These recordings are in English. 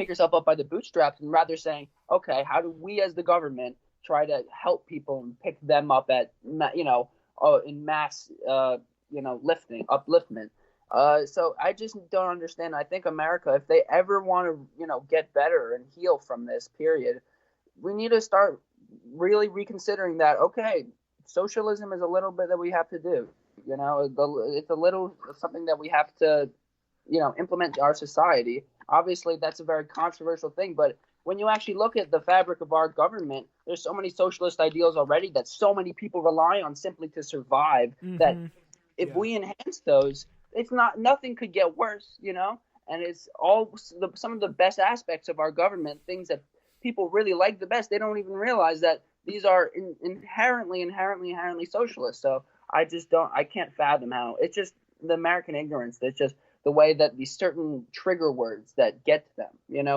pick yourself up by the bootstraps and rather saying, okay, how do we as the government try to help people and pick them up at, in mass, upliftment. So I just don't understand. I think America, if they ever want to, get better and heal from this period, we need to start really reconsidering that. Okay, socialism is a little bit that we have to do. It's a little something that we have to, implement to our society. Obviously, that's a very controversial thing, but when you actually look at the fabric of our government, there's so many socialist ideals already that so many people rely on simply to survive. That if we enhance those, nothing could get worse, And it's all some of the best aspects of our government, things that people really like the best. They don't even realize that these are inherently socialist. So I can't fathom how. It's just the American ignorance. That's just the way that these certain trigger words that get to them,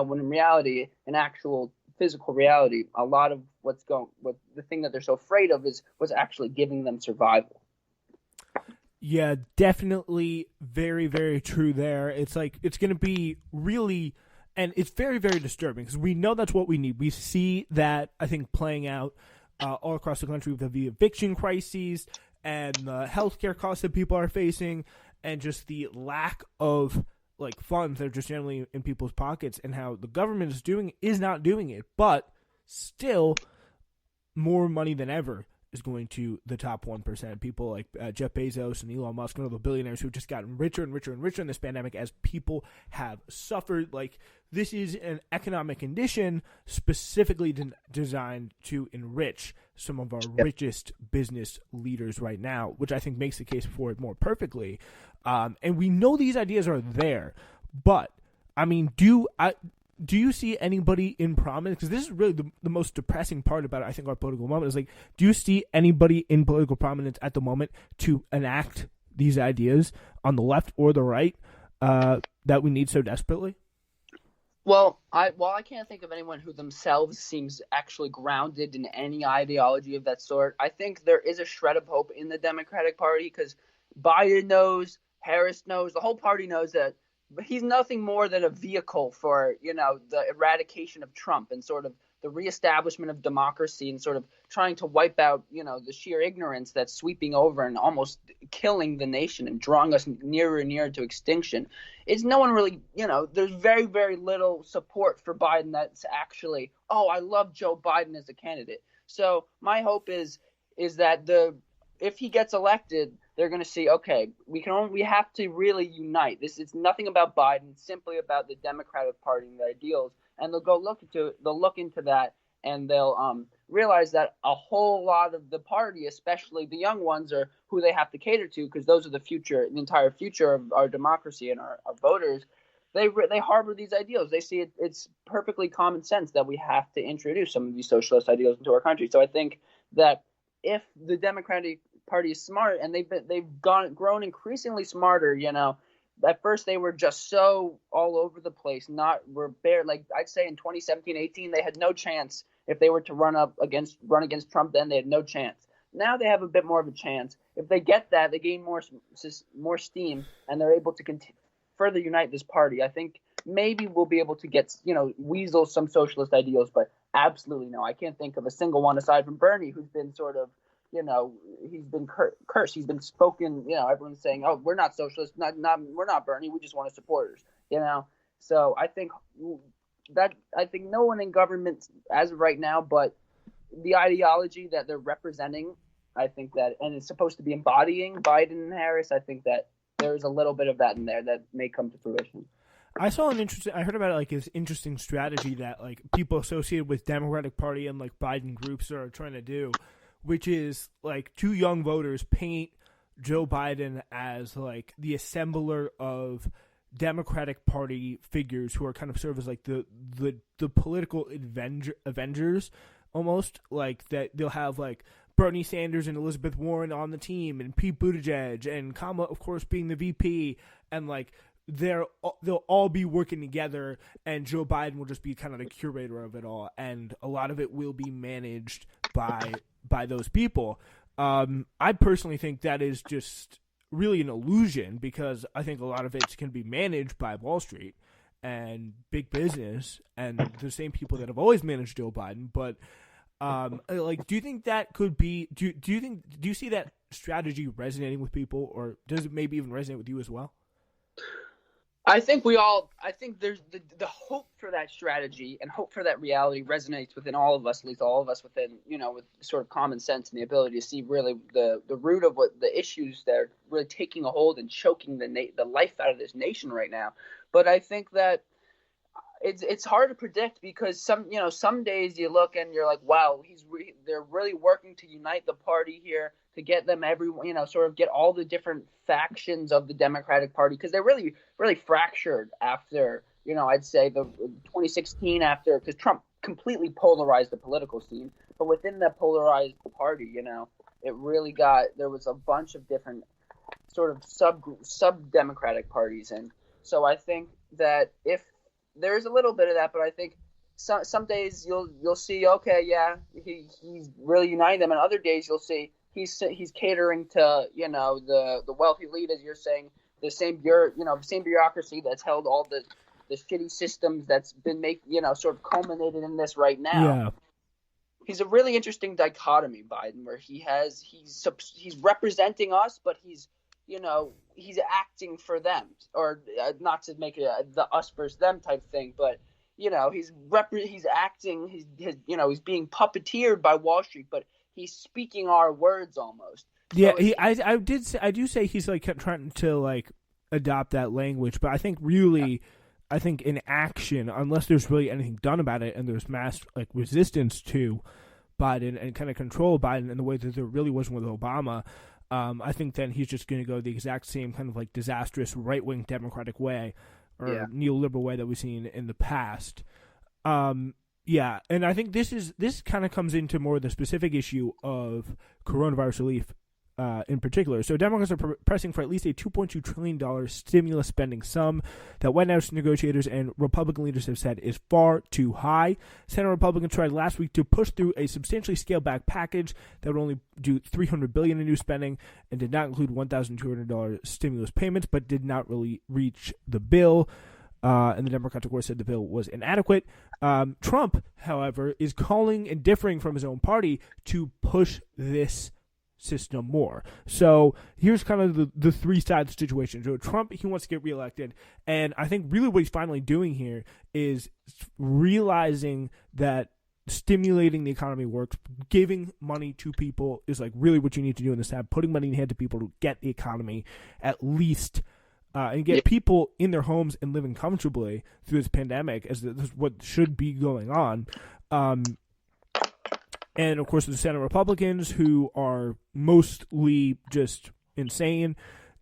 when in reality, in actual physical reality, a lot of what the thing that they're so afraid of is what's actually giving them survival. Yeah, definitely very, very true there. It's like, it's going to be really, and it's very, very disturbing because we know that's what we need. We see that, I think, playing out all across the country with the eviction crises and the healthcare costs that people are facing, and just the lack of funds that are just generally in people's pockets, and how the government is not doing it, but still more money than ever is going to the top 1%. People like Jeff Bezos and Elon Musk and all the billionaires who've just gotten richer and richer and richer in this pandemic as people have suffered. This is an economic condition specifically designed to enrich some of our richest business leaders right now, which I think makes the case for it more perfectly. And we know these ideas are there, but I mean, do you see anybody in prominence? Because this is really the most depressing part about, I think, our political moment is do you see anybody in political prominence at the moment to enact these ideas on the left or the right that we need so desperately? Well, I can't think of anyone who themselves seems actually grounded in any ideology of that sort. I think there is a shred of hope in the Democratic Party because Biden knows, Harris knows, the whole party knows that he's nothing more than a vehicle for, the eradication of Trump and sort of the reestablishment of democracy and sort of trying to wipe out, the sheer ignorance that's sweeping over and almost killing the nation and drawing us nearer and nearer to extinction. It's no one really, there's very, very little support for Biden that's actually, oh, I love Joe Biden as a candidate. So my hope is that if he gets elected, they're going to see, okay, we have to really unite. It's nothing about Biden, it's simply about the Democratic Party and the ideals. And they'll look into that, and they'll realize that a whole lot of the party, especially the young ones, are who they have to cater to, because those are the entire future of our democracy and our voters. They harbor these ideals. They see it's perfectly common sense that we have to introduce some of these socialist ideals into our country. So I think that if the Democratic Party is smart, and they've grown increasingly smarter, at first they were just so all over the place. I'd say in 2017-18 they had no chance. If they were to run against Trump, then they had no chance. Now they have a bit more of a chance. If they get that, they gain more steam, and they're able to further unite this party. I think maybe we'll be able to get weasel some socialist ideals, but absolutely no. I can't think of a single one aside from Bernie, who's been sort of he's been cursed. He's been spoken. Everyone's saying, "Oh, we're not socialists. We're not Bernie. We just want his supporters." So I think no one in government as of right now, but the ideology that they're representing, I think that, and it's supposed to be embodying Biden and Harris. I think that there's a little bit of that in there that may come to fruition. I heard about this interesting strategy that people associated with Democratic Party and Biden groups are trying to do, which is two young voters paint Joe Biden as the assembler of Democratic Party figures who are kind of serve as the political Avengers almost, that they'll have Bernie Sanders and Elizabeth Warren on the team, and Pete Buttigieg and Kamala, of course, being the VP, and they'll all be working together, and Joe Biden will just be kind of the curator of it all, and a lot of it will be managed by those people. I personally think that is just really an illusion, because I think a lot of it can be managed by Wall Street, and big business and the same people that have always managed Joe Biden. But like, do you think that could be? Do you see that strategy resonating with people, or does it maybe even resonate with you as well? I think there's the hope for that strategy and hope for that reality resonates within all of us, at least all of us within, with sort of common sense and the ability to see really the root of what the issues that are really taking a hold and choking the life out of this nation right now. But I think that it's hard to predict because some days you look and you're like, wow, they're really working to unite the party here, to get them sort of get all the different factions of the Democratic Party, because they're really really fractured after, I'd say the 2016, after, because Trump completely polarized the political scene, but within that polarized party, it really there was a bunch of different sort of sub Democratic parties. And so I think that if there's a little bit of that, but I think some days you'll see, okay, yeah, he's really uniting them, and other days you'll see he's catering to the wealthy elite, as you're saying, the same bureaucracy that's held all the shitty systems that's been sort of culminated in this right now. Yeah. He's a really interesting dichotomy, Biden, where he's representing us, but he's acting for them, or not to make it the us versus them type thing, but he's acting, he's being puppeteered by Wall Street, but he's speaking our words almost. Yeah, so I do say he's like kept trying to like adopt that language, but I think really, I think in action, unless there's really anything done about it, and there's mass like resistance to Biden and kind of control Biden in the way that there really wasn't with Obama. I think then he's just going to go the exact same kind of like disastrous right-wing Democratic way, or neoliberal way that we've seen in the past. Yeah, and I think this kind of comes into more the specific issue of coronavirus relief in particular. So Democrats are pressing for at least a $2.2 trillion stimulus spending sum that White House negotiators and Republican leaders have said is far too high. Senate Republicans tried last week to push through a substantially scaled-back package that would only do $300 billion in new spending and did not include $1,200 stimulus payments, but did not really reach the bill. And the Democrats, of course, said the bill was inadequate. Trump, however, is calling and differing from his own party to push this system more. So here's kind of the three-sided situation. So Trump, he wants to get reelected, and I think really what he's finally doing here is realizing that stimulating the economy works. Giving money to people is like really what you need to do in this time. Putting money in the hand to people to get the economy at least and get people in their homes and living comfortably through this pandemic, as this is what should be going on. And, of course, the Senate Republicans, who are mostly just insane,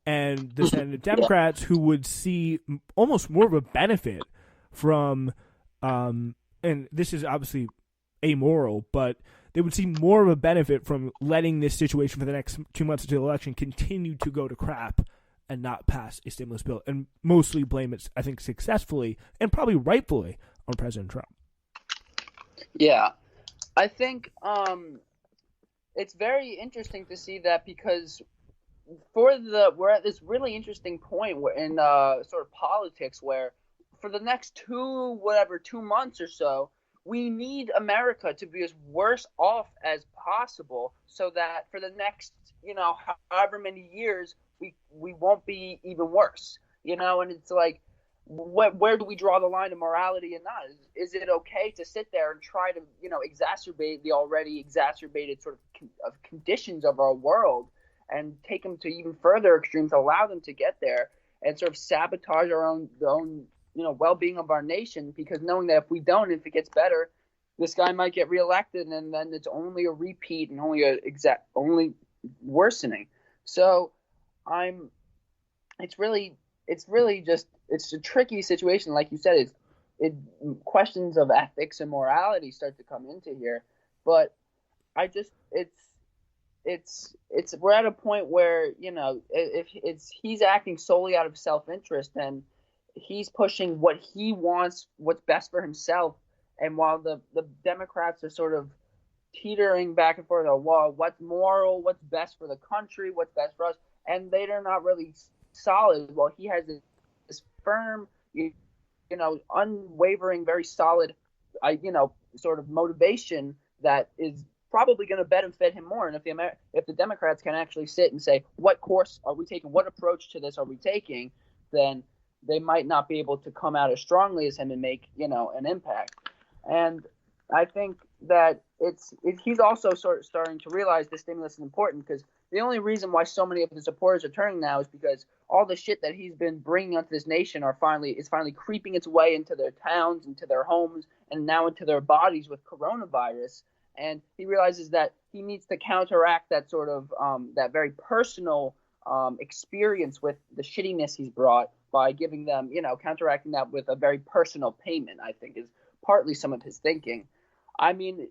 and the Senate Democrats, who would see almost more of a benefit from, and this is obviously amoral, but they would see more of a benefit from letting this situation for the next 2 months until the election continue to go to crap and not pass a stimulus bill, and mostly blame it, I think, successfully and probably rightfully on President Trump. Yeah. I think it's very interesting to see that, because we're at this really interesting point in sort of politics where for the next 2 months or so, we need America to be as worse off as possible, so that for the next however many years we won't be even worse. And it's like, where do we draw the line of morality and not? Is it okay to sit there and try to exacerbate the already exacerbated sort of conditions of our world and take them to even further extremes, allow them to get there, and sort of sabotage the own well-being of our nation, because knowing that if we don't, if it gets better, this guy might get reelected, and then it's only a repeat and only worsening. So it's a tricky situation. Like you said, questions of ethics and morality start to come into here. But we're at a point where, if he's acting solely out of self-interest, then he's pushing what he wants, what's best for himself. And while the Democrats are sort of teetering back and forth, what's moral, what's best for the country, what's best for us, and they're not really solid. Well, he has this firm, unwavering, very solid, sort of motivation that is probably going to benefit him more. And if the Democrats can actually sit and say, what course are we taking, what approach to this are we taking, then they might not be able to come out as strongly as him and make an impact. And I think that he's also sort of starting to realize the stimulus is important, because the only reason why so many of the supporters are turning now is because all the shit that he's been bringing onto this nation is finally creeping its way into their towns, into their homes, and now into their bodies with coronavirus. And he realizes that he needs to counteract that sort of that very personal experience with the shittiness he's brought by giving them, counteracting that with a very personal payment, I think is partly some of his thinking. I mean,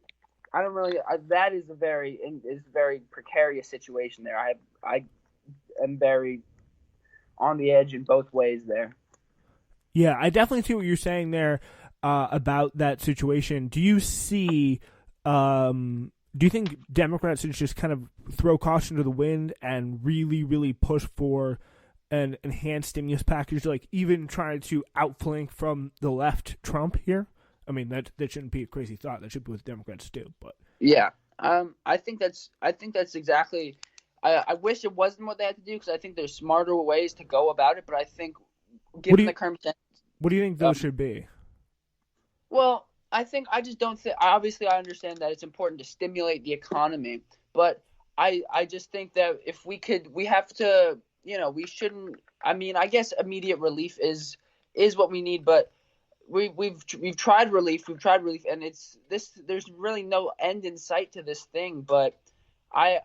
I don't really. That is a very precarious situation there. I am very on the edge in both ways there. Yeah, I definitely see what you're saying there about that situation. Do you see? Do you think Democrats should just kind of throw caution to the wind and really, really push for an enhanced stimulus package, like even trying to outflank from the left Trump here? I mean, that shouldn't be a crazy thought. That should be what Democrats do. But yeah, I think that's exactly. I wish it wasn't what they had to do, because I think there's smarter ways to go about it. But I think, given the current, what do you think those should be? Well, I just don't think. Obviously, I understand that it's important to stimulate the economy, but I just think that if we have to, we shouldn't. I mean, I guess immediate relief is what we need, but we've tried relief, and there's really no end in sight to this thing. But I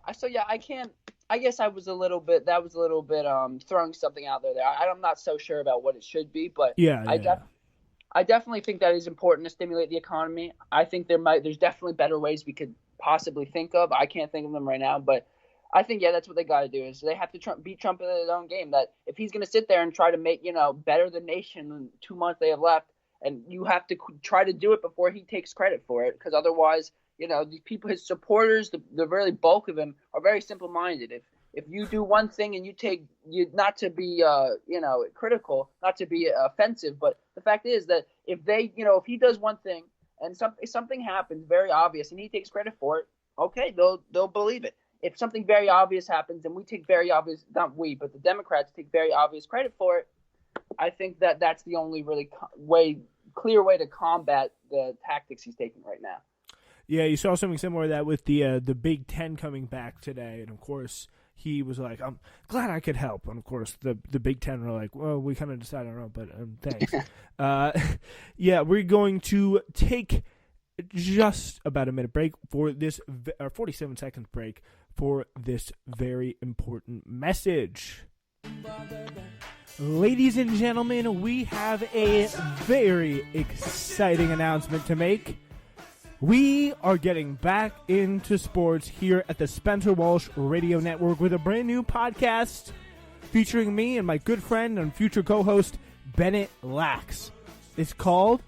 can't. I guess that was a little bit throwing something out there. I'm not so sure about what it should be, but I definitely think that is important to stimulate the economy. I think there's definitely better ways we could possibly think of. I can't think of them right now, but I think, that's what they got to do, is they have to beat Trump in their own game. That if he's going to sit there and try to make, better the nation in 2 months they have left, and you have to try to do it before he takes credit for it, because otherwise, these people, his supporters, the really bulk of them, are very simple-minded. If you do one thing and not to be critical, not to be offensive, but the fact is that if he does one thing and something happens very obvious and he takes credit for it, okay, they'll believe it. If something very obvious happens and we take very obvious, not we, but the Democrats take very obvious credit for it, I think that that's the only really clear way to combat the tactics he's taking right now. Yeah, you saw something similar to that with the Big Ten coming back today, and of course he was like, "I'm glad I could help." And of course the Big Ten were like, "Well, we kind of decided on, but thanks." Yeah, we're going to take just about a minute break for this, 47 seconds break for this very important message. Ladies and gentlemen, we have a very exciting announcement to make. We are getting back into sports here at the Spencer Walsh Radio Network with a brand new podcast featuring me and my good friend and future co-host, Bennett Lax. It's called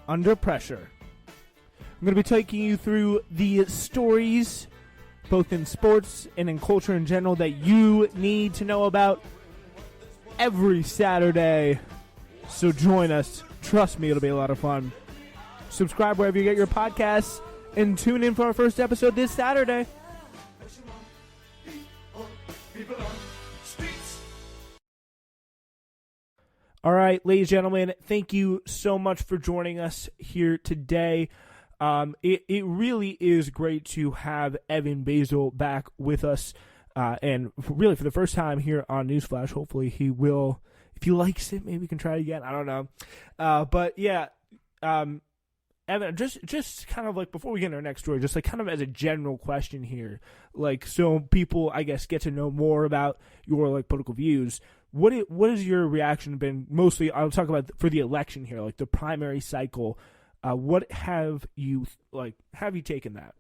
Under Pressure. I'm going to be taking you through the stories, both in sports and in culture in general, that you need to know about every Saturday. So join us. Trust me, it'll be a lot of fun. Subscribe wherever you get your podcasts and tune in for our first episode this Saturday. All right, ladies and gentlemen, thank you so much for joining us here today. It really is great to have Evan Bazel back with us, and really for the first time here on Newsflash. Hopefully he will, if he likes it, maybe we can try it again. I don't know. But yeah, Evan, just kind of like before we get into our next story, just like kind of as a general question here, like so people, I guess, get to know more about your like political views. What has your reaction been? Mostly, I'll talk about for the election here, like the primary cycle. What have you taken that?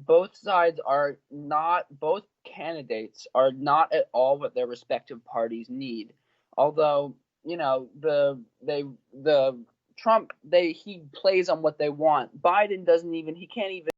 Both candidates are not at all what their respective parties need. Although, the Trump, he plays on what they want. Biden doesn't even, he can't even